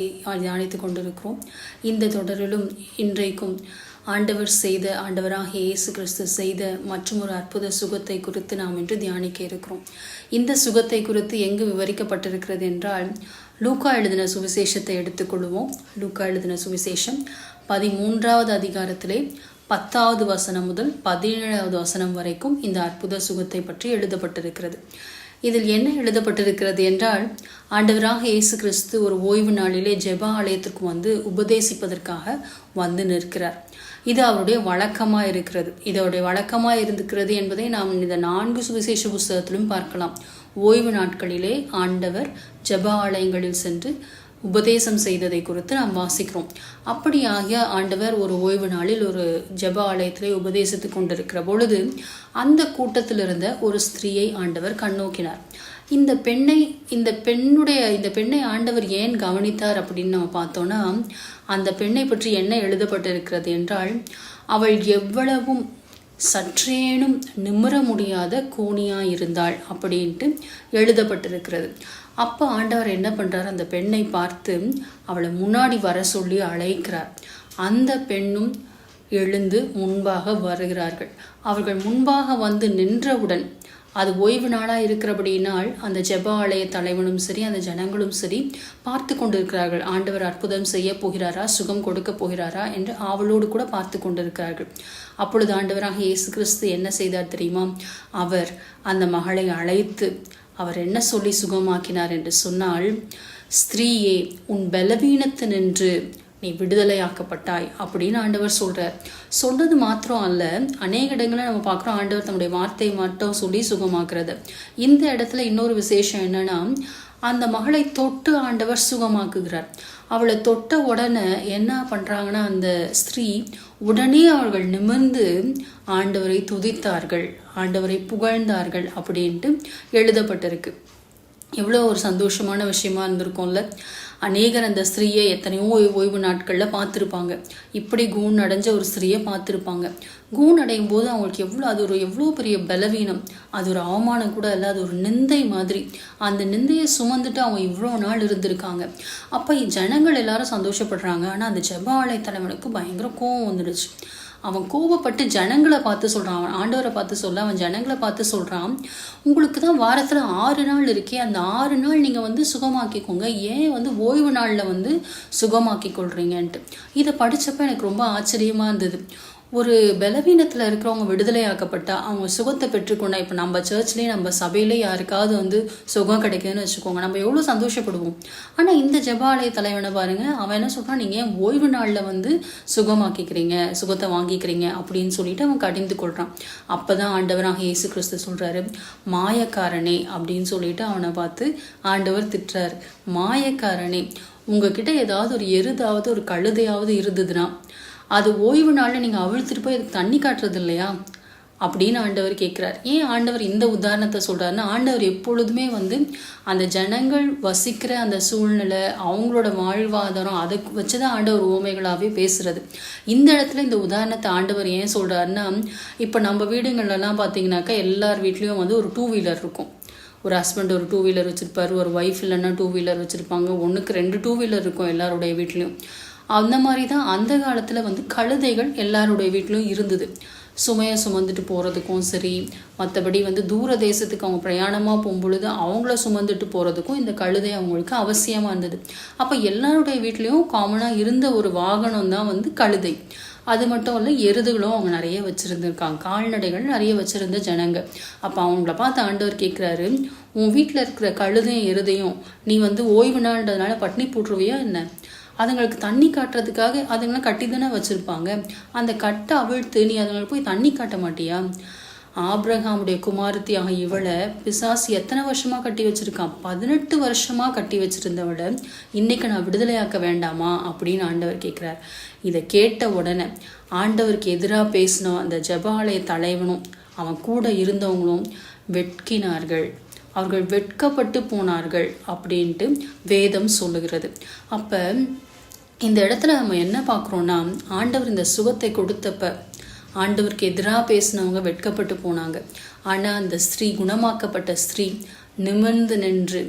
தியானித்துக் கொண்டிருக்கிறோம். இந்த தொடரிலும் இன்றைக்கும் ஆண்டவராக இயேசு கிறிஸ்து செய்த மற்றும் ஒரு அற்புத சுகத்தை குறித்து நாம் இன்று தியானிக்க இருக்கிறோம். இந்த சுகத்தை குறித்து எங்கு விவரிக்கப்பட்டிருக்கிறது என்றால், லூக்கா எழுதின சுவிசேஷத்தை எடுத்துக்கொள்வோம். லூக்கா எழுதின சுவிசேஷம் 13வது அதிகாரத்திலே 10வது வசனம் முதல் 17வது வசனம் வரைக்கும் இந்த அற்புத சுகத்தை பற்றி எழுதப்பட்டிருக்கிறது. இதில் என்ன எழுதப்பட்டிருக்கிறது என்றால், ஆண்டவராக இயேசு கிறிஸ்து ஒரு ஓய்வு நாளிலே ஜெப ஆலயத்திற்கு வந்து உபதேசிப்பதற்காக வந்து நிற்கிறார். இது அவருடைய வழக்கமாக இருக்கிறது. இதோடைய வழக்கமாக இருந்திருக்கிறது என்பதை நாம் இந்த 4 சுவிசேஷ புஸ்தகத்திலும் பார்க்கலாம். ஓய்வு நாட்களிலே ஆண்டவர் ஜெப ஆலயங்களில் சென்று உபதேசம் செய்ததை குறித்து நாம் வாசிக்கிறோம். அப்படியாக ஆண்டவர் ஒரு ஓய்வு நாளில் ஒரு ஜெப ஆலயத்திலே உபதேசித்து கொண்டிருக்கிற பொழுது அந்த கூட்டத்தில் இருந்த ஒரு ஸ்திரீயை ஆண்டவர் கண்ணோக்கினார். இந்த பெண்ணை ஆண்டவர் ஏன் கவனித்தார் அப்படின்னு நம்ம பார்த்தோம்னா, அந்த பெண்ணை பற்றி என்ன எழுதப்பட்டிருக்கிறது என்றால், அவள் எவ்வளவும் சற்றேனும் நிமிர முடியாத கூனியா இருந்தாள் அப்படின்ட்டு எழுதப்பட்டிருக்கிறது. அப்போ ஆண்டவர் என்ன பண்றார், அந்த பெண்ணை பார்த்து அவளை முன்னாடி வர சொல்லி அழைக்கிறார். அந்த பெண்ணும் எழுந்து முன்பாக வருகிறார்கள். அவர்கள் முன்பாக வந்து நின்றவுடன், அது ஓய்வு நாளாக இருக்கிறபடியினால் அந்த ஜெப ஆலய தலைவனும் சரி அந்த ஜனங்களும் சரி பார்த்து கொண்டிருக்கிறார்கள். ஆண்டவர் அற்புதம் செய்ய போகிறாரா, சுகம் கொடுக்க போகிறாரா என்று ஆவலோடு கூட பார்த்து கொண்டிருக்கிறார்கள். அப்பொழுது ஆண்டவராக இயேசு கிறிஸ்து என்ன செய்தார் தெரியுமா? அவர் அந்த மகளை அழைத்து அவர் என்ன சொல்லி சுகமாக்கினார் என்று சொன்னால், ஸ்திரீயே, உன் பலவீனத்தினின்று நீ விடுதலையாக்கப்பட்டாய் அப்படின்னு ஆண்டவர் சொல்றார். சொல்றது மாத்திரம் அல்ல, அநேக இடங்களில் நம்ம பார்க்குறோம் ஆண்டவர் தன்னுடைய வார்த்தையை மட்டும் சொல்லி சுகமாக்குறது. இந்த இடத்துல இன்னொரு விசேஷம் என்னன்னா, அந்த மகளை தொட்டு ஆண்டவர் சுகமாக்குகிறார். அவளை தொட்ட உடனே என்ன பண்றாங்கன்னா, அந்த ஸ்திரீ உடனே அவர்கள் நிமிர்ந்து ஆண்டவரை துதித்தார்கள், ஆண்டவரை புகழ்ந்தார்கள் அப்படின்ட்டு எழுதப்பட்டிருக்கு. எவ்வளோ ஒரு சந்தோஷமான விஷயமா இருந்திருக்கும்ல. அநேகர் அந்த ஸ்திரீயை எத்தனையோ ஓய்வு நாட்களில் பார்த்துருப்பாங்க. இப்படி கூன் அடைஞ்ச ஒரு ஸ்திரீயை பார்த்துருப்பாங்க. கூன் அடையும் போது அவங்களுக்கு அது எவ்வளோ பெரிய பலவீனம், அது ஒரு அவமானம் கூட இல்லை, அது ஒரு நிந்தை மாதிரி. அந்த நிந்தையை சுமந்துட்டு அவங்க இவ்வளோ நாள் இருந்திருக்காங்க. அப்போ ஜனங்கள் எல்லாரும் சந்தோஷப்படுறாங்க. ஆனால் அந்த ஜெப ஆலய தலைவனுக்கு பயங்கர கோவம் வந்துடுச்சு. அவன் கோபப்பட்டு ஜனங்களை பார்த்து சொல்கிறான், அவன் ஆண்டவரை பார்த்து சொல்ல, அவன் ஜனங்களை பார்த்து சொல்கிறான், உங்களுக்கு தான் வாரத்தில் 6 நாள் இருக்கே, அந்த 6 நாள் நீங்கள் வந்து சுகமாக்கிக்கோங்க, ஏன் வந்து ஓய்வு நாளில் வந்து சுகமாக்கி கொள்றீங்கன்ட்டு. இதை படித்தப்ப எனக்கு ரொம்ப ஆச்சரியமாக இருந்தது. ஒரு பலவீனத்தில் இருக்கிறவங்க விடுதலையாக்கப்பட்டா, அவங்க சுகத்தை பெற்றுக்கொண்டா, இப்போ நம்ம சர்ச்லேயே நம்ம சபையிலே யாருக்காவது வந்து சுகம் கிடைக்குதுன்னு வச்சுக்கோங்க, நம்ம எவ்வளோ சந்தோஷப்படுவோம். ஆனால் இந்த ஜெப ஆலய தலைவனை பாருங்க, அவன் என்ன சொல்கிறான், நீங்கள் ஏன் ஓய்வு நாளில் வந்து சுகமாக்கிக்கிறீங்க, சுகத்தை வாங்கிக்கிறீங்க அப்படின்னு சொல்லிட்டு அவன் கடிந்து கொள்கிறான். அப்போ தான் ஆண்டவராக இயேசு கிறிஸ்து சொல்கிறாரு, மாயக்காரனே அப்படின்னு சொல்லிட்டு அவனை பார்த்து ஆண்டவர் திட்டுறாரு. மாயக்காரனே, உங்ககிட்ட ஏதாவது ஒரு எருதாவது ஒரு கழுதையாவது இருந்ததுன்னா அது ஓய்வு நாளில் நீங்கள் அவிழ்த்துட்டு போய் அதுக்கு தண்ணி காட்டுறது இல்லையா அப்படின்னு ஆண்டவர் கேட்குறார். ஏன் ஆண்டவர் இந்த உதாரணத்தை சொல்கிறாருன்னா, ஆண்டவர் எப்பொழுதுமே வந்து அந்த ஜனங்கள் வசிக்கிற அந்த சூழ்நிலை, அவங்களோட வாழ்வாதாரம், அதை வச்சு தான் ஆண்டவர் உவமைகளாகவே பேசுறது. இந்த இடத்துல இந்த உதாரணத்தை ஆண்டவர் ஏன் சொல்கிறாருன்னா, இப்போ நம்ம வீடுங்கள்லாம் பார்த்தீங்கன்னாக்கா எல்லார் வீட்லேயும் வந்து ஒரு 2 வீலர் இருக்கும். ஒரு ஹஸ்பண்ட் ஒரு 2 வீலர் வச்சுருப்பார், ஒரு ஒய்ஃப் இல்லைன்னா 2 வீலர் வச்சுருப்பாங்க, ஒன்றுக்கு 2 2 வீலர் இருக்கும் எல்லாருடைய வீட்லேயும். அந்த மாதிரி தான் அந்த காலத்தில் வந்து கழுதைகள் எல்லாருடைய வீட்டிலும் இருந்தது. சுமையை சுமந்துட்டு போகிறதுக்கும் சரி, மற்றபடி வந்து தூர தேசத்துக்கு அவங்க பிரயாணமாக போகும்பொழுது அவங்கள சுமந்துட்டு போகிறதுக்கும் இந்த கழுதை அவங்களுக்கு அவசியமாக இருந்தது. அப்போ எல்லாருடைய வீட்லேயும் காமனாக இருந்த ஒரு வாகனம் தான் வந்து கழுதை. அது மட்டும் இல்லை, எருதுகளும் அவங்க நிறைய வச்சுருந்துருக்காங்க, கால்நடைகள் நிறைய வச்சுருந்த ஜனங்க. அப்போ அவங்கள பார்த்து ஆண்டவர் கேட்குறாரு, உன் வீட்டில் இருக்கிற கழுதையும் எருதையும் நீ வந்து ஓய்வு நாள்ன்றதுனால பட்னி போட்டுருவியா என்ன? அதுங்களுக்கு தண்ணி காட்டுறதுக்காக அதுங்களாம் கட்டி தானே வச்சுருப்பாங்க, அந்த கட்டை அவிழ்த்து நீ அதுங்களுக்கு போய் தண்ணி காட்ட மாட்டியா? ஆபிரகாமுடைய குமாரத்தியாக இவளை பிசாசு எத்தனை வருஷமாக கட்டி வச்சுருக்கான்? 18 வருஷமாக கட்டி வச்சுருந்தவளை இன்னைக்கு நான் விடுதலையாக்க வேண்டாமா அப்படின்னு ஆண்டவர் கேட்குறார். இதை கேட்ட உடனே ஆண்டவருக்கு எதிராக பேசின அந்த ஜெப ஆலய தலைவனும் அவன் கூட இருந்தவங்களும் வெட்கினார்கள், அவர்கள் வெட்கப்பட்டு போனார்கள் அப்படின்ட்டு வேதம் சொல்லுகிறது. அப்போ இந்த இடத்துல நம்ம என்ன பார்க்குறோன்னா, ஆண்டவர் இந்த சுகத்தை கொடுத்தப்ப ஆண்டவருக்கு எதிராக பேசினவங்க வெட்கப்பட்டு போனாங்க. ஆனால் அந்த ஸ்திரீ, குணமாக்கப்பட்ட ஸ்திரீ நிமிர்ந்து நின்று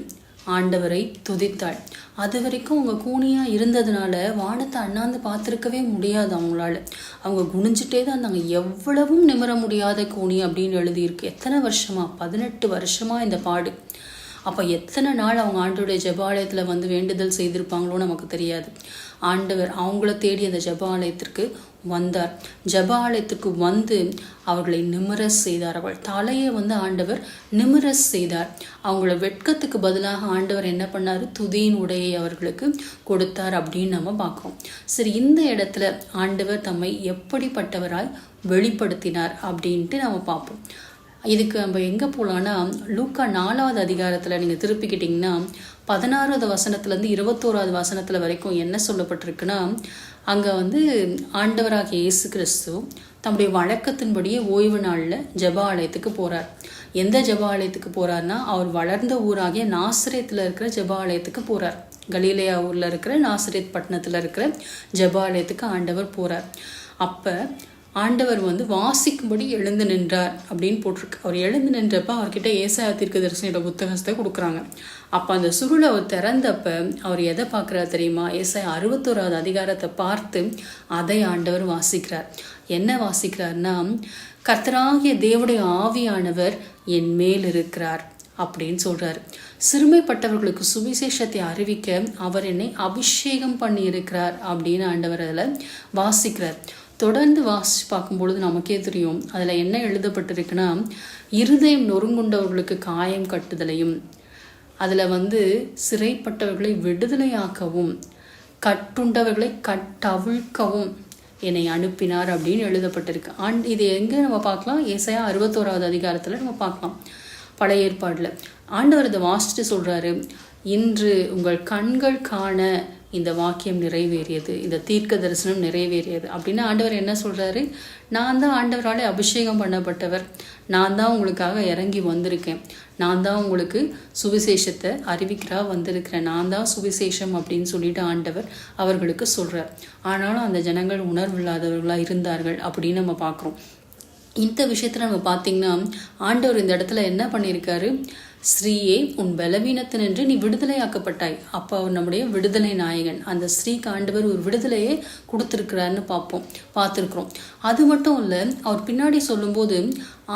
ஆண்டவரை துதித்தாள். அது வரைக்கும் அவங்க கூனியாக இருந்ததுனால வானத்தை அண்ணாந்து பார்த்துருக்கவே முடியாது அவங்களால. அவங்க குனிஞ்சிட்டே தான் இருந்தாங்க. எவ்வளவும் நிமிர முடியாத கூனி அப்படின்னு எழுதியிருக்கு. எத்தனை வருஷமா? 18 வருஷமா இந்த பாடு. அப்போ எத்தனை நாள் அவங்க ஆண்டவருடைய ஜெபாலயத்தில் வந்து வேண்டுதல் செய்திருப்பாங்களோ நமக்கு தெரியாது. ஆண்டவர் அவங்கள தேடி அந்த ஜெபாலயத்திற்கு வந்தார். ஜெபாலயத்துக்கு வந்து அவர்களை நிமிர செய்தார். அவள் தலையை வந்து ஆண்டவர் நிமிர செய்தார். அவங்கள வெட்கத்துக்கு பதிலாக ஆண்டவர் என்ன பண்ணார்? துதியின் உடையை அவர்களுக்கு கொடுத்தார் அப்படின்னு நம்ம பார்க்கிறோம். சரி, இந்த இடத்துல ஆண்டவர் தம்மை எப்படிப்பட்டவராய் வெளிப்படுத்தினார் அப்படின்ட்டு நம்ம பார்ப்போம். இதுக்கு நம்ம எங்கே போகலான்னா, லூக்கா 4வது அதிகாரத்தில் நீங்கள் திருப்பிக்கிட்டிங்கன்னா 16வது வசனத்துலேருந்து 21வது வசனத்தில் வரைக்கும் என்ன சொல்லப்பட்டிருக்குன்னா, அங்கே வந்து ஆண்டவராகிய இயேசு கிறிஸ்து தம்முடைய வழக்கத்தின்படியே ஓய்வு நாளில் ஜெபாலயத்துக்கு போகிறார். எந்த ஜெபாலயத்துக்கு போகிறார்னா, அவர் வளர்ந்த ஊராகிய நாசரேத்தில் இருக்கிற ஜெபாலயத்துக்கு போகிறார். கலிலேயா ஊரில் இருக்கிற நாசரேத் பட்டணத்தில் இருக்கிற ஜெபாலயத்துக்கு ஆண்டவர் போகிறார். அப்போ ஆண்டவர் வந்து வாசிக்கும்படி எழுந்து நின்றார் அப்படின்னு போட்டிருக்கு. அவர் எழுந்து நின்றப்ப அவர்கிட்ட ஏசாயா தீர்க்கதரிசனியோட புத்தகத்தை கொடுக்குறாங்க. அப்போ அந்த சுருளை அவர் திறந்தப்ப அவர் எதை பார்க்குறாரு தெரியுமா? ஏசாயா 61வது அதிகாரத்தை பார்த்து அதை ஆண்டவர் வாசிக்கிறார். என்ன வாசிக்கிறார்னா, கர்த்தராகிய தேவனுடைய ஆவியானவர் என் மேல் இருக்கிறார் அப்படின்னு சொல்றாரு. சிறுமைப்பட்டவர்களுக்கு சுவிசேஷத்தை அறிவிக்க அவர் என்னை அபிஷேகம் பண்ணி இருக்கிறார் அப்படின்னு ஆண்டவர் அதில் வாசிக்கிறார். தொடர்ந்து வாசித்து பார்க்கும்பொழுது நமக்கே தெரியும் அதில் என்ன எழுதப்பட்டிருக்குன்னா, இருதயம் நொறுங்குண்டவர்களுக்கு காயம் கட்டுதலையும், அதில் வந்து சிறைப்பட்டவர்களை விடுதலையாக்கவும், கட்டுண்டவர்களை கட்டவிழ்க்கவும் என்னை அனுப்பினார் அப்படின்னு எழுதப்பட்டிருக்கு. இது எங்கே நம்ம பார்க்கலாம்? ஏசாயா 61வது அதிகாரத்தில் நம்ம பார்க்கலாம். பழைய ஏற்பாடில் ஆண்டவர் இதை வாசிச்சுட்டு சொல்கிறாரு, இன்று உங்கள் கண்கள் காண இந்த வாக்கியம் நிறைவேறியது, இந்த தீர்க்க தரிசனம் நிறைவேறியது அப்படின்னு ஆண்டவர் என்ன சொல்கிறாரு? நான் தான் ஆண்டவராலே அபிஷேகம் பண்ணப்பட்டவர், நான் தான் உங்களுக்காக இறங்கி வந்திருக்கேன், நான் தான் உங்களுக்கு சுவிசேஷத்தை அறிவிக்கிறா வந்திருக்கிறேன், நான் தான் சுவிசேஷம் அப்படின்னு சொல்லிட்டு ஆண்டவர் அவர்களுக்கு சொல்கிறார். ஆனாலும் அந்த ஜனங்கள் உணர்வில்லாதவர்களாக இருந்தார்கள் அப்படின்னு நம்ம பார்க்குறோம். இந்த விஷயத்தில் நம்ம பார்த்திங்கன்னா ஆண்டவர் இந்த இடத்துல என்ன பண்ணியிருக்காரு? ஸ்ரீயே, உன் பலவீனத்தினின்று நீ விடுதலையாக்கப்பட்டாய். அப்போ அவர் நம்முடைய விடுதலை நாயகன். அந்த ஸ்ரீக்கு ஆண்டவர் ஒரு விடுதலையே கொடுத்துருக்கிறாருன்னு பார்த்துருக்குறோம். அது மட்டும் இல்லை, அவர் பின்னாடி சொல்லும்போது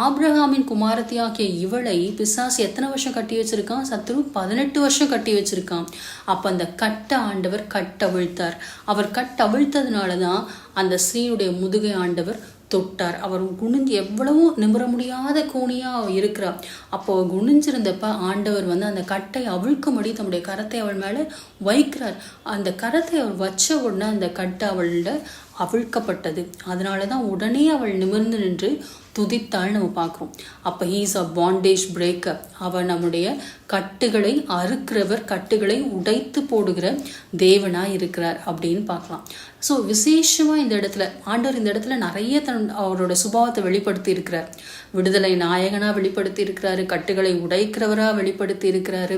ஆபிரகாமின் குமாரத்தியாகிய இவளை பிசாசு எத்தனை வருஷம் கட்டி வச்சிருக்கான்? சத்ரு 18 வருஷம் கட்டி வச்சிருக்கான். அப்போ அந்த கட்டை ஆண்டவர் கட்டவிழ்த்தார். அவர் கட்டவிழ்த்ததுனால தான் அந்த ஸ்ரீயுடைய முதுகை ஆண்டவர் தொட்டார். அவர் குனிஞ்சு எவ்வளவும் நிமிர முடியாத கூனியா இருக்கிறார். அப்போ குனிஞ்சிருந்தப்ப ஆண்டவர் வந்து அந்த கட்டை அவிழ்க்கும்படி தம்முடைய கரத்தை அவள் மேல வைக்கிறார். அந்த கரத்தை அவர் வச்ச உடனே அந்த கட்டை அவளோட அவிழ்க்கப்பட்டது. அதனாலதான் உடனே அவள் நிமிர்ந்து நின்று துதித்தாள் நம்ம பார்க்குறோம். அப்போ ஹீஸ் அ பாண்டேஜ் பிரேக்கர். அவர் நம்முடைய கட்டுகளை அறுக்கிறவர், கட்டுகளை உடைத்து போடுகிற தேவனாய் இருக்கிறார் அப்படின்னு பார்க்கலாம். ஸோ விசேஷமாக இந்த இடத்துல ஆண்டவர் இந்த இடத்துல நிறைய அவரோட சுபாவத்தை வெளிப்படுத்தி இருக்கிறார். விடுதலை நாயகனாக வெளிப்படுத்தி இருக்கிறாரு, கட்டுகளை உடைக்கிறவராக வெளிப்படுத்தி இருக்கிறாரு.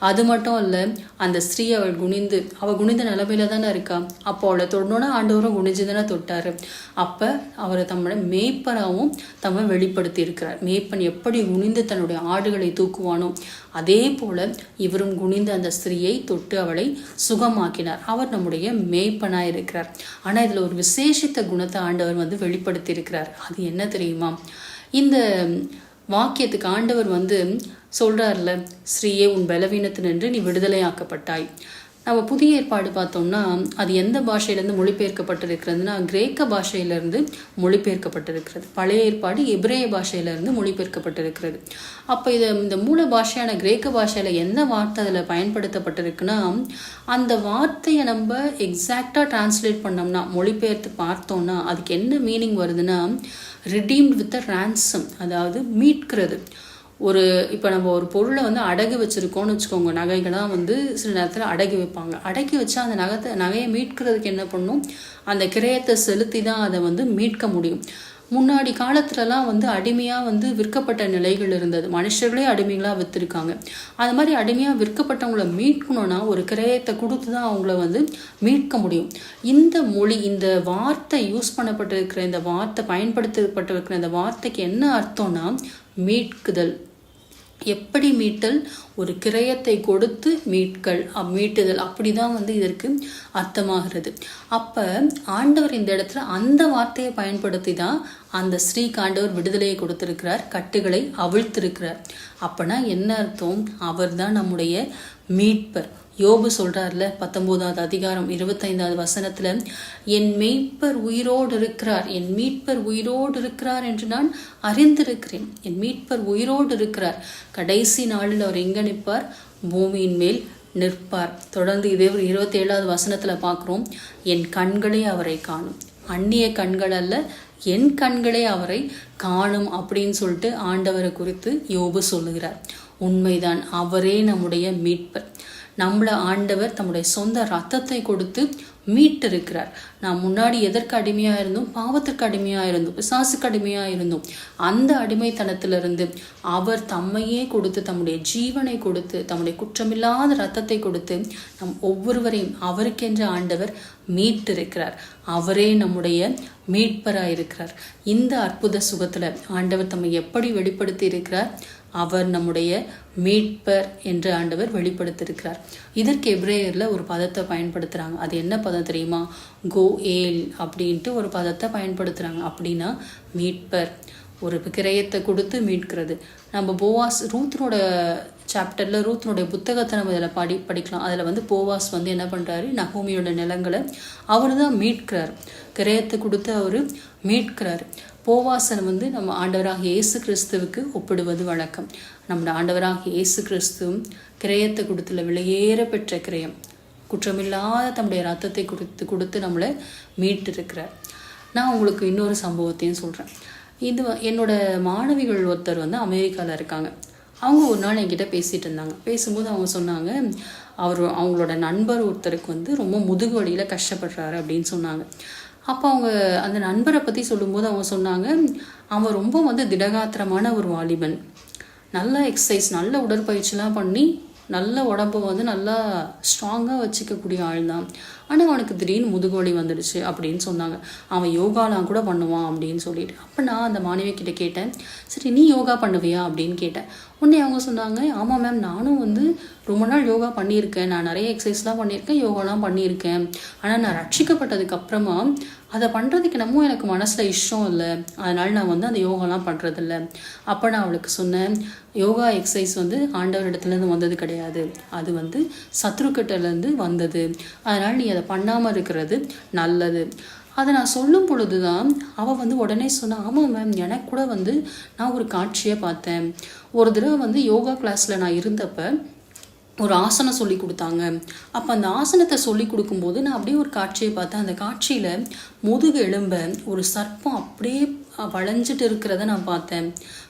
அது மட்டும் இல்லை, அந்த ஸ்ரீ அவள் குனிந்த நிலைமையில தானே இருக்கா. அப்போ அவளை தொடனோன்னா ஆண்டவரும் குனிஞ்சு தானே தொட்டாரு. அப்போ அவரை தம்மோட மேய்ப்பராகவும் தம்மை வெளிப்படுத்தி இருக்கிறார். மேய்ப்பன் எப்படி குனிந்து தன்னுடைய ஆடுகளை தூக்குவானோ அதே போல இவரும் குனிந்து அந்த ஸ்திரீயை தொட்டு அவளை சுகமாக்கினார். அவர் நம்முடைய மேய்ப்பனாய் இருக்கிறார். ஆனா இதுல ஒரு விசேஷித்த குணத்தை ஆண்டவர் வந்து வெளிப்படுத்தி இருக்கிறார். அது என்ன தெரியுமா? இந்த வாக்கியத்துக்கு ஆண்டவர் வந்து சொல்றாருல, ஸ்ரீயே, உன் பலவீனத்தினின்று நீ விடுதலையாக்கப்பட்டாய். நம்ம புதிய ஏற்பாடு பார்த்தோம்னா அது எந்த பாஷையிலேருந்து மொழிபெயர்க்கப்பட்டிருக்கிறதுனா கிரேக்க பாஷையிலேருந்து மொழிபெயர்க்கப்பட்டிருக்கிறது. பழைய ஏற்பாடு எபிரேய பாஷையிலேருந்து மொழிபெயர்க்கப்பட்டிருக்கிறது. அப்போ இந்த மூல பாஷையான கிரேக்க பாஷையில் என்ன வார்த்தை அதில் பயன்படுத்தப்பட்டிருக்குன்னா, அந்த வார்த்தையை நம்ம எக்ஸாக்டாக டிரான்ஸ்லேட் பண்ணோம்னா, மொழிபெயர்த்து பார்த்தோம்னா அதுக்கு என்ன மீனிங் வருதுன்னா, ரிடீம்ட் வித் அ ரான்சம், அதாவது மீட்கிறது. இப்போ நம்ம ஒரு பொருளை வந்து அடகு வச்சுருக்கோன்னு வச்சுக்கோங்க. நகைகளாக வந்து சில நேரத்தில் அடகு வைப்பாங்க. அடக்கி வச்சா அந்த நகையை மீட்கிறதுக்கு என்ன பண்ணும்? அந்த கிரயத்தை செலுத்தி தான் அதை வந்து மீட்க முடியும். முன்னாடி காலத்துலலாம் வந்து அடிமையாக வந்து விற்கப்பட்ட நிலைகள் இருந்தது. மனுஷர்களே அடிமைகளாக விற்றுருக்காங்க. அது மாதிரி அடிமையாக விற்கப்பட்டவங்கள மீட்கணும்னா ஒரு கிரயத்தை கொடுத்து தான் அவங்கள வந்து மீட்க முடியும். இந்த வார்த்தை யூஸ் பண்ணப்பட்டிருக்கிற பயன்படுத்தப்பட்டிருக்கிற இந்த வார்த்தைக்கு என்ன அர்த்தம்னா மீட்குதல். எப்படி மீட்டல்? ஒரு கிரயத்தை கொடுத்து மீட்டுதல், அப்படிதான் இதற்கு அர்த்தமாகிறது. அப்ப ஆண்டவர் இந்த இடத்துல அந்த வார்த்தையை பயன்படுத்தி தான் அந்த ஸ்ரீக்கு ஆண்டவர் விடுதலையை கொடுத்திருக்கிறார், கட்டுகளை அவிழ்த்திருக்கிறார். அப்பனா என்ன அர்த்தம்? அவர் தான் நம்முடைய மீட்பர். யோபு சொல்றார்ல 19வது அதிகாரம் 25வது வசனத்துல, என் மெய்ப்பர் உயிரோடு இருக்கிறார், என் மீட்பர் உயிரோடு இருக்கிறார் என்று நான் அறிந்திருக்கிறேன். என் மீட்பர் உயிரோடு இருக்கிறார். கடைசி நாளில் அவர் எங்க நிற்பார்? பூமியின் மேல் நிற்பார். தொடர்ந்து இதே 27வது வசனத்துல பார்க்கிறோம், என் கண்களே அவரை காணும். அந்நிய கண்கள் அல்ல, என் கண்களே அவரை காணும் அப்படின்னு சொல்லிட்டு ஆண்டவரை குறித்து யோபு சொல்லுகிறார். உண்மைதான், அவரே நம்முடைய மீட்பர். நம்மளை ஆண்டவர் தம்முடைய சொந்த ரத்தத்தை கொடுத்து மீட்டிருக்கிறார். நாம் முன்னாடி எதற்கு அடிமையா இருந்தோம்? பாவத்திற்கு அடிமையா இருந்தோம், பிசாசுக்கு அடிமையா இருந்தோம். அந்த அடிமைத்தனத்திலிருந்து அவர் தம்மையே கொடுத்து, தம்முடைய ஜீவனை கொடுத்து, தம்முடைய குற்றமில்லாத ரத்தத்தை கொடுத்து நம் ஒவ்வொருவரையும் அவருக்கென்ற ஆண்டவர் மீட்டிருக்கிறார். அவரே நம்முடைய மீட்பராயிருக்கிறார். இந்த அற்புத சுகத்துல ஆண்டவர் தம்மை எப்படி வெளிப்படுத்தி இருக்கிறார்? அவர் நம்முடைய மீட்பர் என்று ஆண்டவர் வெளிப்படுத்தியிருக்கிறார். இதற்கு எபிரேயர்ல ஒரு பதத்தை பயன்படுத்துறாங்க. அது என்ன பதம் தெரியுமா? கோ ஏல் அப்படின்ட்டு ஒரு பதத்தை பயன்படுத்துறாங்க. அப்படின்னா மீட்பர், ஒரு கிரயத்தை கொடுத்து மீட்கிறது. நம்ம போவாஸ் ரூத்னோட சாப்டர்ல, ரூத்னுடைய புத்தகத்தை நம்ம இதில் படிக்கலாம். அதில் போவாஸ் என்ன பண்றாரு? நகோமியோட நிலங்களை அவரு தான் மீட்கிறார். கிரயத்தை கொடுத்து அவரு மீட்கிறாரு. போவாசன் நம்ம ஆண்டவராக இயேசு கிறிஸ்துவுக்கு ஒப்பிடுவது வழக்கம். நம்ம ஆண்டவராக இயேசு கிறிஸ்துவும் கிரயத்தை கொடுத்துல விலையேற பெற்ற கிரயம், குற்றமில்லாத தம்முடைய ரத்தத்தை கொடுத்து நம்மளை மீட்டு இருக்கிறார். நான் உங்களுக்கு இன்னொரு சம்பவத்தையும் சொல்றேன். இது என்னோட மாணவிகள் ஒருத்தர் அமெரிக்காவில் இருக்காங்க. அவங்க ஒரு நாள் என்கிட்ட பேசிட்டு இருந்தாங்க. பேசும்போது அவங்க சொன்னாங்க, அவங்களோட நண்பர் ஒருத்தருக்கு ரொம்ப முதுகு வலியில கஷ்டப்படுறாரு அப்படின்னு சொன்னாங்க. அப்போ அவங்க அந்த நண்பரை பற்றி சொல்லும்போது அவங்க சொன்னாங்க, அவன் ரொம்ப திடகாத்திரமான ஒரு வாலிபன், நல்ல எக்ஸசைஸ், நல்ல உடற்பயிற்சிலாம் பண்ணி நல்ல உடம்பை நல்லா ஸ்ட்ராங்காக வச்சுக்கக்கூடிய ஆள் தான். ஆனால் அவனுக்கு திடீர்னு முதுகுவலி வந்துடுச்சு அப்படின்னு சொன்னாங்க. அவன் யோகாலாம் கூட பண்ணுவான் அப்படின்னு சொல்லிட்டு. அப்போ நான் அந்த மாணவி கிட்ட கேட்டேன், சரி நீ யோகா பண்ணுவியா அப்படின்னு கேட்டேன். உடனே அவங்க சொன்னாங்க, ஆமாம் மேம், நானும் ரொம்ப நாள் யோகா பண்ணியிருக்கேன், நான் நிறைய எக்ஸசைஸ்லாம் பண்ணியிருக்கேன், யோகாலாம் பண்ணியிருக்கேன். ஆனால் நான் ரட்சிக்கப்பட்டதுக்கு அப்புறமா அதை பண்ணுறதுக்கு எனக்கு மனசில் இஷ்டம் இல்லை, அதனால நான் அந்த யோகாலாம் பண்ணுறதில்ல. அப்போ நான் அவளுக்கு சொன்னேன், யோகா எக்ஸசைஸ் ஆண்டவரிடத்துலேருந்து வந்தது கிடையாது, அது சத்ருக்கிட்டேருந்து வந்தது, அதனால் நீ அதை பண்ணாமல் இருக்கிறது நல்லது. அதை நான் சொல்லும் பொழுது தான் அவள் உடனே சொன்னா, ஆமாம் மேம், எனக்கு கூட நான் ஒரு காட்சியை பார்த்தேன். ஒரு தடவை யோகா கிளாஸில் நான் இருந்தப்போ ஒரு ஆசனம் சொல்லி கொடுத்தாங்க. அப்போ அந்த ஆசனத்தை சொல்லி கொடுக்கும்போது நான் அப்படியே ஒரு காட்சியை பார்த்தேன். அந்த காட்சியில் முதுகு எலும்ப ஒரு சர்ப்பம் அப்படியே வளைஞ்சிட்டு இருக்கிறத நான் பார்த்தேன்,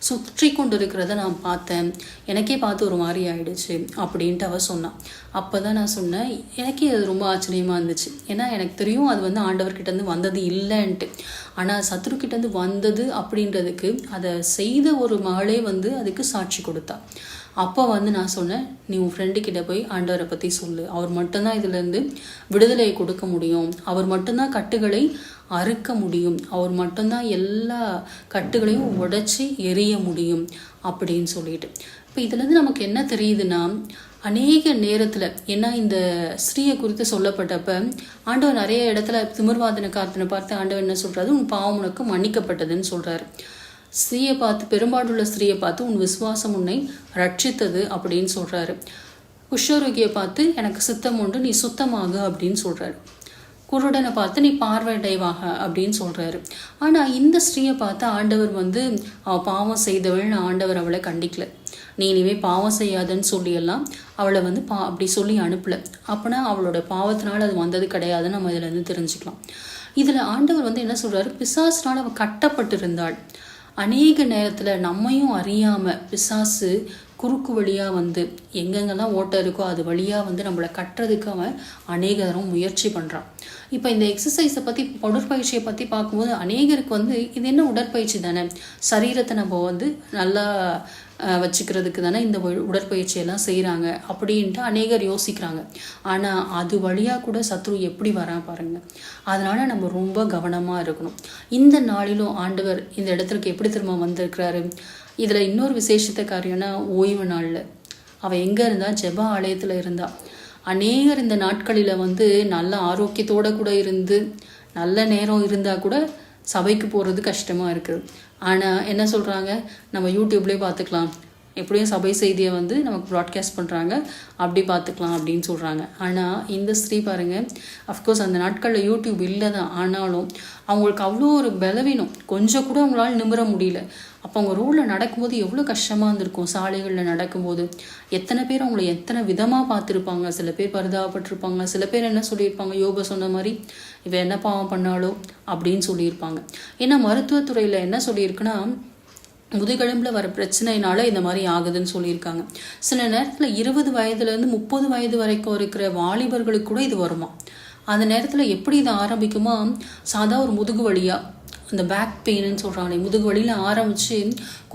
சுற்றி கொண்டு இருக்கிறத நான் பார்த்தேன். எனக்கே பார்த்து ஒரு மாதிரி ஆயிடுச்சு அப்படின்ட்டு அவள் சொன்னான். அப்போ தான் நான் சொன்னேன், எனக்கே அது ரொம்ப ஆச்சரியமாக இருந்துச்சு. ஏன்னா எனக்கு தெரியும் அது ஆண்டவர்கிட்டேருந்து வந்தது இல்லைன்ட்டு. ஆனால் சத்ருக்கிட்டேருந்து வந்தது அப்படின்றதுக்கு அதை செய்த ஒரு மகளே அதுக்கு சாட்சி கொடுத்தா. அப்போ நான் சொன்னேன், நீ உன் ஃப்ரெண்டுக்கிட்ட போய் ஆண்டவரை பற்றி சொல்லு, அவர் மட்டும்தான் இதுலேருந்து விடுதலையை கொடுக்க முடியும், அவர் மட்டும்தான் கட்டுகளை அறுக்க முடியும், அவர் மட்டும்தான் எல்லா கட்டுகளையும் உடைச்சி எரிய முடியும் அப்படின்னு சொல்லிட்டு. இப்போ இதுலேருந்து நமக்கு என்ன தெரியுதுன்னா, அநேக நேரத்தில், ஏன்னா இந்த ஸ்ரீயை குறித்து சொல்லப்பட்டப்ப ஆண்டவர் நிறைய இடத்துல திமிர்வாதனக்காரத்தனை பார்த்து ஆண்டவர் என்ன சொல்கிறாரு? உன் பாவம் உனக்கு மன்னிக்கப்பட்டதுன்னு சொல்கிறாரு. ஸ்திரீயை பார்த்து, பெரும்பாடுள்ள ஸ்திரீயை பார்த்து உன் விசுவாசம் உன்னை ரட்சித்தது அப்படின்னு சொல்கிறாரு. குஷ்டரோகியை பார்த்து எனக்கு சித்தம் உண்டு, நீ சுத்தமாக அப்படின்னு சொல்கிறாரு. குருடனை பார்த்து நீ பார்வையடைவாக அப்படின்னு சொல்கிறாரு. ஆனால் இந்த ஸ்திரீயை பார்த்து ஆண்டவர் அவள் பாவம் செய்தவள், ஆண்டவர் அவளை கண்டிக்கல. நீ இனிமே பாவம் செய்யாதன்னு சொல்லியெல்லாம் அவளை அப்படி சொல்லி அனுப்பலை. அப்போனா அவளோட பாவத்தினால அது வந்தது கிடையாதுன்னு நம்ம இதில் தெரிஞ்சுக்கலாம். இதில் ஆண்டவர் என்ன சொல்கிறாரு? பிசாசினால் அவள் கட்டப்பட்டிருந்தாள். அநேக நேரத்தில் நம்மையும் அறியாமல் பிசாசு குறுக்கு வழியாக எங்கெங்கெல்லாம் ஓட்டை இருக்கோ அது வழியாக நம்மளை கட்டுறதுக்கு அவன் அநேக தரம் முயற்சி பண்ணுறான். இப்போ இந்த எக்ஸசைஸை பற்றி, உடற்பயிற்சியை பற்றி பார்க்கும்போது அநேகருக்கு இது என்ன உடற்பயிற்சி தானே, சரீரத்தை நம்ம நல்லா வச்சுக்கிறதுக்கு தானே இந்த உடற்பயிற்சியெல்லாம் செய்கிறாங்க அப்படின்ட்டு அநேகர் யோசிக்கிறாங்க. ஆனால் அது வழியாக கூட சத்ரு எப்படி வரான் பாருங்க. அதனால நம்ம ரொம்ப கவனமாக இருக்கணும். இந்த நாளிலும் ஆண்டவர் இந்த இடத்துக்கு எப்படி திரும்ப வந்திருக்கிறாரு? இதில் இன்னொரு விசேஷத்த காரியம்னா ஓய்வு நாளில் அவள் எங்கே இருந்தா? ஜெப ஆலயத்தில் இருந்தா. அநேகர் இந்த நாட்களில் நல்ல ஆரோக்கியத்தோடு கூட இருந்து நல்ல நேரம் இருந்தால் கூட சபைக்கு போகிறது கஷ்டமாக இருக்குது. ஆனால் என்ன சொல்கிறாங்க? நம்ம யூடியூப்லேயே பார்த்துக்கலாம், எப்படியும் சபை செய்தியை நமக்கு ப்ராட்காஸ்ட் பண்ணுறாங்க, அப்படி பார்த்துக்கலாம் அப்படின்னு சொல்கிறாங்க. ஆனால் இந்த ஸ்திரீ பாருங்கள், அஃப்கோர்ஸ் அந்த நாட்களில் யூடியூப் இல்லை தான், ஆனாலும் அவங்களுக்கு அவ்வளோ ஒரு பலவீனம், கொஞ்சம் கூட அவங்களால நிமிர முடியல. அப்போ அவங்க ரோடில் நடக்கும்போது எவ்வளோ கஷ்டமாக இருந்திருக்கும். சாலைகளில் நடக்கும்போது எத்தனை பேர் அவங்கள எத்தனை விதமாக பார்த்துருப்பாங்க. சில பேர் பரிதாபப்பட்டிருப்பாங்க, சில பேர் என்ன சொல்லியிருப்பாங்க, யோபா சொன்ன மாதிரி இவ என்ன பாவம் பண்ணாலோ அப்படின்னு சொல்லியிருப்பாங்க. ஏன்னா மருத்துவத்துறையில் என்ன சொல்லியிருக்குன்னா, முதுகெலும்பில் வர பிரச்சனையினால இந்த மாதிரி ஆகுதுன்னு சொல்லியிருக்காங்க. சில நேரத்தில் 20 வயதுலேருந்து 30 வயது வரைக்கும் இருக்கிற வாலிபர்களுக்கு கூட இது வருமா. அந்த நேரத்தில் எப்படி இது ஆரம்பிக்குமா, சாதா ஒரு முதுகு வலியாக, அந்த பேக் பெயின்னு சொல்கிறாங்களே, முதுகு வலியில் ஆரம்பித்து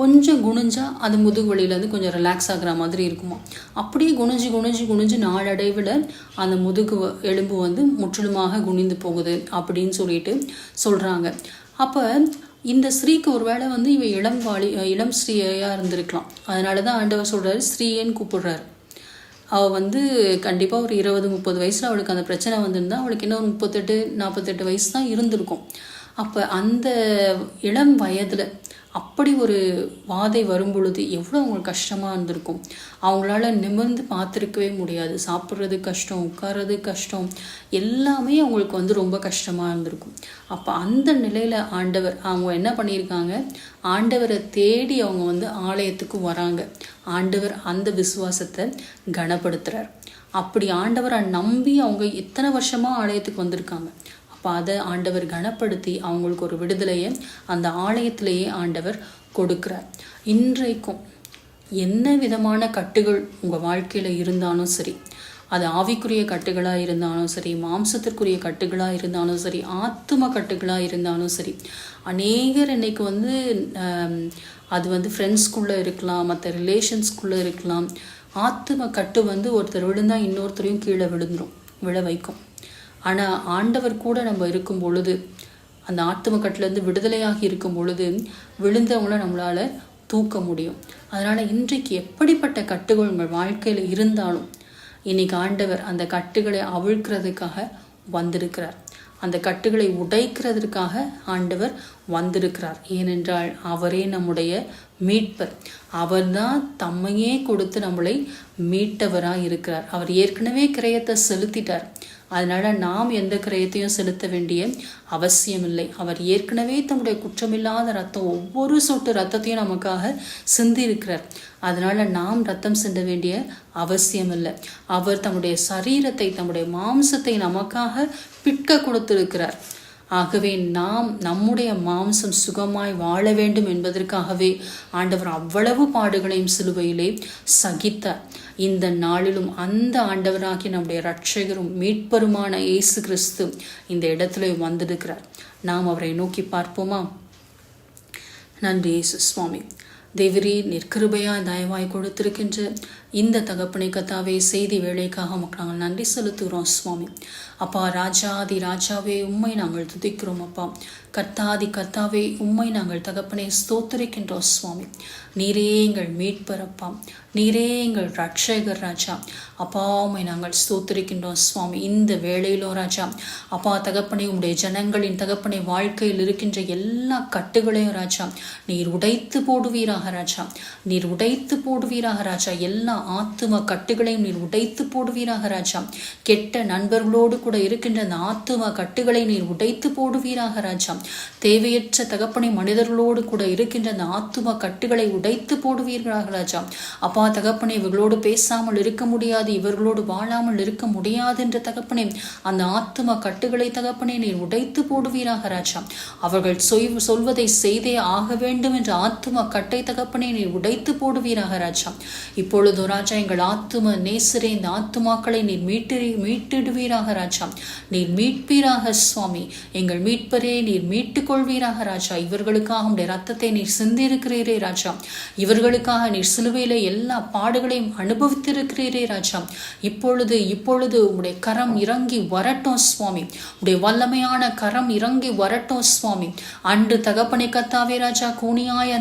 கொஞ்சம் குனிஞ்சா அந்த முதுகு வலியிலேருந்து கொஞ்சம் ரிலாக்ஸ் ஆகிற மாதிரி இருக்குமா. அப்படியே குனிஞ்சு குனிஞ்சு குனிஞ்சு நாளடைவில் அந்த முதுகு எலும்பு முற்றிலுமாக குனிந்து போகுது அப்படின்னு சொல்லிட்டு சொல்கிறாங்க. அப்போ இந்த ஸ்ரீக்கு ஒரு வேளை இவ இளம் ஸ்ரீயாக இருந்திருக்கலாம். அதனால தான் ஆண்டவர் சொல்கிறாரு, ஸ்ரீயேன்னு கூப்பிடுறாரு. அவள் கண்டிப்பாக ஒரு 20-30 வயசில் அவளுக்கு அந்த பிரச்சனை வந்திருந்தா அவளுக்கு இன்னும் ஒரு 38-48 வயசு தான் இருந்திருக்கும். அப்போ அந்த இளம் வயதில் அப்படி ஒரு வாதை வரும் பொழுது எவ்வளோ அவங்களுக்கு கஷ்டமாக இருந்திருக்கும். அவங்களால நிமிர்ந்து பார்த்துருக்கவே முடியாது, சாப்பிட்றது கஷ்டம், உட்கார்றது கஷ்டம், எல்லாமே அவங்களுக்கு ரொம்ப கஷ்டமாக இருந்திருக்கும். அப்போ அந்த நிலையில் ஆண்டவர் அவங்க என்ன பண்ணியிருக்காங்க, ஆண்டவரை தேடி அவங்க ஆலயத்துக்கு வராங்க. ஆண்டவர் அந்த விசுவாசத்தை கனப்படுத்துகிறார். அப்படி ஆண்டவரை நம்பி அவங்க இத்தனை வருஷமாக ஆலயத்துக்கு வந்திருக்காங்க. அப்போ அதை ஆண்டவர் கனப்படுத்தி அவங்களுக்கு ஒரு விடுதலையை அந்த ஆலயத்திலேயே ஆண்டவர் கொடுக்குறார். இன்றைக்கும் என்ன விதமான கட்டுகள் உங்கள் வாழ்க்கையில் இருந்தாலும் சரி, அது ஆவிக்குரிய கட்டுகளாக இருந்தாலும் சரி, மாம்சத்திற்குரிய கட்டுகளாக இருந்தாலும் சரி, ஆத்தும கட்டுகளாக இருந்தாலும் சரி, அநேகர் இன்னைக்கு அது ஃப்ரெண்ட்ஸ்குள்ளே இருக்கலாம், மற்ற ரிலேஷன்ஸ்குள்ளே இருக்கலாம். ஆத்தும கட்டு ஒருத்தர் விழுந்தா இன்னொருத்தரையும் கீழே விழ வைக்கும். ஆனால் ஆண்டவர் கூட நம்ம இருக்கும் பொழுது, அந்த ஆத்தும கட்டிலேருந்து விடுதலையாகி இருக்கும் பொழுது விழுந்தவங்கள நம்மளால் தூக்க முடியும். அதனால் இன்றைக்கு எப்படிப்பட்ட கட்டுகள் உங்கள் வாழ்க்கையில் இருந்தாலும் இன்னைக்கு ஆண்டவர் அந்த கட்டுகளை அவிழ்க்கிறதுக்காக வந்திருக்கிறார். அந்த கட்டுகளை உடைக்கிறதுக்காக ஆண்டவர் வந்திருக்கிறார். ஏனென்றால் அவரே நம்முடைய மீட்பர். அவர்தான் தம்மையே கொடுத்து நம்மளை மீட்டவராக இருக்கிறார். அவர் ஏற்கனவே கிரயத்தை செலுத்திட்டார். அதனால நாம் எந்த கிரயத்தையும் செலுத்த வேண்டிய அவசியம் இல்லை. அவர் ஏற்கனவே தம்முடைய குற்றமில்லாத ரத்தம், ஒவ்வொரு சொட்டு ரத்தத்தையும் நமக்காக சிந்தி இருக்கிறார். அதனால நாம் ரத்தம் சிந்த வேண்டிய அவசியம் இல்லை. அவர் தம்முடைய சரீரத்தை, தம்முடைய மாம்சத்தை நமக்காக பிட்க கொடுத்திருக்கிறார். ஆகவே நாம் நம்முடைய மாம்சம் சுகமாய் வாழ வேண்டும் என்பதற்காகவே ஆண்டவர் அவ்வளவு பாடுகளையும் சிலுவையிலே சகித்தார். இந்த நாளிலும் அந்த ஆண்டவராகி நம்முடைய இரட்சகரும் மீட்பருமான இயேசு கிறிஸ்து இந்த இடத்துல வந்திருக்கிறார். நாம் அவரை நோக்கி பார்ப்போமா? நன்றி இயேசு சுவாமி. தேவரே, நிற்கிருபையாய் தயவாய் கொடுத்திருக்கின்ற இந்த தகப்பனை கத்தாவே செய்தி வேலைக்காக நமக்கு நாங்கள் நன்றி செலுத்துகிறோம் சுவாமி. அப்பா, ராஜாதி ராஜாவே உம்மை நாங்கள் துதிக்கிறோம். அப்பா கர்த்தாதி கர்த்தாவே உம்மை நாங்கள் தகப்பனை ஸ்தோத்திரிக்கின்றோம் சுவாமி. நீரே எங்கள் மீட்பர் அப்பா, நீரே எங்கள் ரட்சகர் ராஜா. அப்பா உம்மை நாங்கள் ஸ்தோத்திரிக்கின்றோம் சுவாமி. இந்த வேளையிலோ ராஜா அப்பா தகப்பனை உம்முடைய ஜனங்களின் தகப்பனை வாழ்க்கையில் இருக்கின்ற எல்லா கட்டுகளையும் ராஜா நீர் உடைத்து போடுவீராக ராஜா, நீர் உடைத்து போடுவீராக ராஜா. எல்லா ஆத்தும கட்டுகளையும் நீர் உடைத்து போடுவீராக ராஜா. கெட்ட நண்பர்களோடு கூட இருக்கின்ற அந்த ஆத்தும கட்டுகளை நீர் உடைத்து போடுவீராக ராஜா. தேவையற்ற தகப்பனை மனிதர்களோடு கூட இருக்கின்ற அந்த ஆத்தும கட்டுகளை உடைத்து போடுவீர்களாக ராஜா. அப்பா தகப்பனை இவர்களோடு பேசாமல் இருக்க முடியாது, இவர்களோடு வாழாமல் இருக்க முடியாது என்ற தகப்பனை அந்த ஆத்தும கட்டுகளை தகப்பனை நீர் உடைத்து போடுவீராக ராஜா. அவர்கள் சொல்வதை செய்தே ஆக வேண்டும் என்ற ஆத்தும கட்டை தகப்பனை நீர் உடைத்து போடுவீராக ராஜா. இப்பொழுது ராஜா எங்கள் ஆத்தும நேசரே, இந்த ஆத்துமாக்களை நீர் மீட்டிடுவீராக ராஜா, நீர் மீட்பீராக சுவாமி. எங்கள் மீட்பரே, நீர் மீட்டுக் கொள்வீராக ராஜா. இவர்களுக்காக உடைய ரத்தத்தை நீர் சிந்திருக்கிறீரே ராஜா, இவர்களுக்காக நீர் சிலுவையில எல்லா பாடுகளையும் அனுபவித்திருக்கிறீரே ராஜா. இப்பொழுது உடைய கரம் இறங்கி வரட்டும் சுவாமி, உடைய வல்லமையான கரம் இறங்கி வரட்டும் சுவாமி. அன்று தகப்பனை கத்தாவே ராஜா, கூனியாய்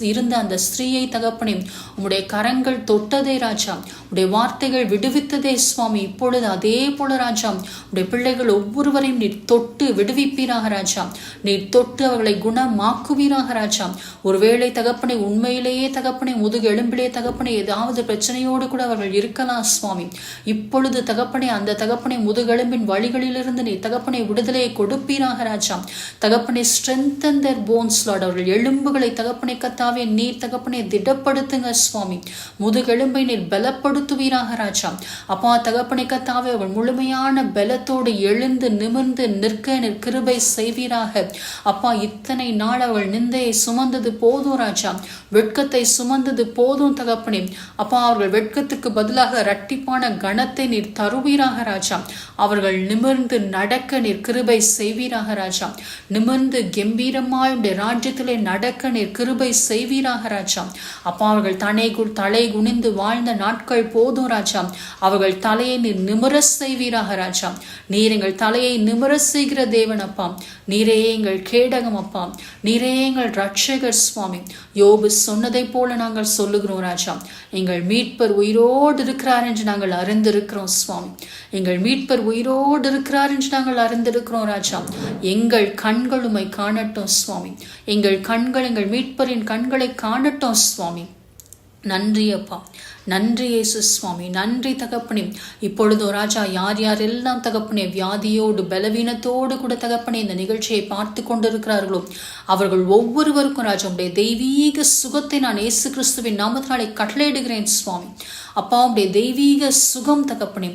இருந்த அந்த ஸ்திரீயை தகப்பனே உம்முடைய கரங்கள் தொட்டதே ராஜா, உடைய வார்த்தைகள் விடுவித்ததே சுவாமி. இப்பொழுது அதே போல ராஜா உடைய பிள்ளைகள் ஒவ்வொருவரையும் நீர் தொட்டு விடுவிப்பீராக ராஜா, நீர் தொட்டு அவர்களை குணமாக்குவீராக ராஜா. ஒருவேளை தகப்பனை உண்மையிலேயே தகப்பனை முதுகு எலும்பிலே தகப்பனை ஏதாவது பிரச்சனையோடு கூட அவர்கள் இருக்கலாம் சுவாமி. இப்பொழுது தகப்பனை அந்த தகப்பனை முதுகெலும்பின் வழிகளிலிருந்து நீ தகப்பனை விடுதலையை கொடுப்பீராக ராஜா. தகப்பனை strengthen their bones Lord, அவர்கள் எலும்புகளை தகப்பனை கத்தாவே நீர் தகப்பனை திடப்படுத்துங்க சுவாமி. முதுகெலும்பை நீர் பலப்படுத்துவீராக ராஜா. அப்பா தகப்பனை கத்தாவே அவர்கள் முழுமையான பலத்தோடு எழுந்து நிமிர்ந்து நிற்க நீர் கிருபை செய்வீராக. அப்பா இத்தனை நாள் அவர்கள் நிந்தையை சுமந்தது போதும் ராஜா, வெட்கத்தை சுமந்தது போதும் தகப்பனே. அப்பா அவர்கள் வெட்கத்துக்கு பதிலாக இரட்டிப்பான கணத்தை நீர் தருவீராக ராஜா. அவர்கள் நிமிர்ந்து நடக்க நீர் கிருபை செய்வீராக ராஜா. நிமிர்ந்து கம்பீரமாய் உடைய ராஜ்யத்திலே நடக்க நீர் கிருபை செய்வீராக ராஜா. அப்பா அவர்கள் தலை குனிந்து வாழ்ந்த நாட்கள் போதும் ராஜா, அவர்கள் தலையை நீர் நிமிர செய்வீராக ராஜா. நீர் எங்கள் தலையை நிமிர செய்கிற தேவன் அப்பா, நீரே எங்கள் கேடகம் அப்பா, நீரே எங்கள் ரட்சகர் சுவாமி. யோபு சொன்னதை போல நாங்கள் சொல்லுகிறோம் ராஜா, எங்கள் மீட்பர் உயிரோடு இருக்கிறார் என்று நாங்கள் அறிந்திருக்கிறோம் சுவாமி. எங்கள் மீட்பர் உயிரோடு இருக்கிறார் என்று நாங்கள் அறிந்திருக்கிறோம் ராஜா. எங்கள் கண்கள் உம்மை காணட்டும் சுவாமி, எங்கள் மீட்பரின் கண்களை காணட்டும் சுவாமி. நன்றி அப்பா, நன்றி இயேசு சுவாமி, நன்றி தகப்பனே. இப்பொழுதோ ராஜா யார் யாரெல்லாம் தகப்பனே வியாதியோடு பலவீனத்தோடு கூட தகப்பனே இந்த நிகழ்ச்சியை பார்த்து கொண்டிருக்கிறார்களோ அவர்கள் ஒவ்வொருவருக்கும் ராஜா உடைய தெய்வீக சுகத்தை நான் இயேசு கிறிஸ்துவின் நாமத்தினாலே கட்டளையிடுகிறேன் சுவாமி. அப்பா உடைய தெய்வீக சுகம் தகப்பனே,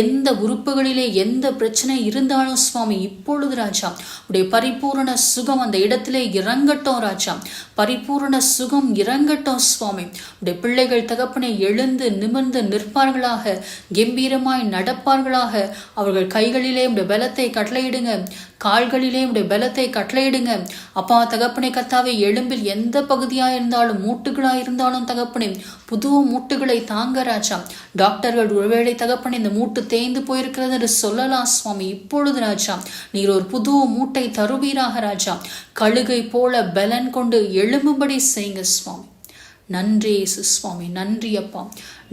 எந்த உறுப்புகளிலே எந்த பிரச்சனை இருந்தாலும் சுவாமி இப்பொழுது ராஜா உடைய பரிபூரண சுகம் அந்த இடத்திலே இறங்கட்டும் ராஜா, பரிபூரண சுகம் இறங்கட்டும் சுவாமி. உடைய பிள்ளைகள் தகப்பனை எழுந்து நிமிர்ந்து நிற்பார்களாக, கம்பீரமாய் நடப்பார்களாக. அவர்கள் கைகளிலே உடைய பலத்தை கட்டளையிடுங்க, கால்களிலே உடைய பலத்தை கட்டளையிடுங்க அப்பா தகப்பனை கத்தாவே. எலும்பில் எந்த பகுதியா இருந்தாலும் மூட்டுகளா இருந்தாலும் தகப்பனே புது மூட்டுகளை தாங்க ராஜா. டாக்டர்கள் ஒருவேளை தகப்பனே இந்த மூட்டு தேய்ந்து போயிருக்கிறது என்று சொல்லலாம் சுவாமி. இப்பொழுது ராஜா நீர் ஒரு புது மூட்டை தருவீராக ராஜா. கழுகை போல பலன் கொண்டு எழும்பும்படி செய்யுங்க சுவாமி. நன்றி இயேசு சுவாமி, நன்றி அப்பா.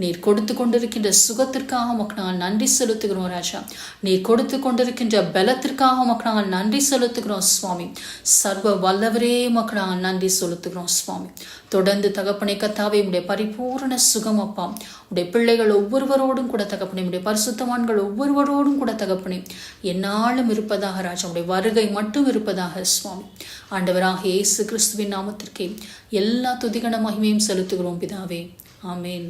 நீர் கொடுத்து கொண்டிருக்கின்ற சுகத்திற்காக உமக்கு நாங்கள் நன்றி செலுத்துகிறோம் ராஜா. நீர் கொடுத்து கொண்டிருக்கின்ற பலத்திற்காக உமக்கு நாங்கள் நன்றி செலுத்துகிறோம் சுவாமி. சர்வ வல்லவரே உமக்கு நாங்கள் நன்றி செலுத்துகிறோம் சுவாமி. தொடர்ந்து தகப்பனை கத்தாவே உடைய பரிபூரண சுகம் அப்பா உடைய பிள்ளைகள் ஒவ்வொருவரோடும் கூட தகப்பனே, உடைய பரிசுத்தவான்கள் ஒவ்வொருவரோடும் கூட தகப்பனே என்னாலும் இருப்பதாக ராஜா. உடைய வருகை மட்டும் இருப்பதாக சுவாமி. ஆண்டவராக இயேசு கிறிஸ்துவின் நாமத்திற்கே எல்லா துதிகன மகிமையும் செலுத்துகிறோம் பிதாவே. ஆமேன்.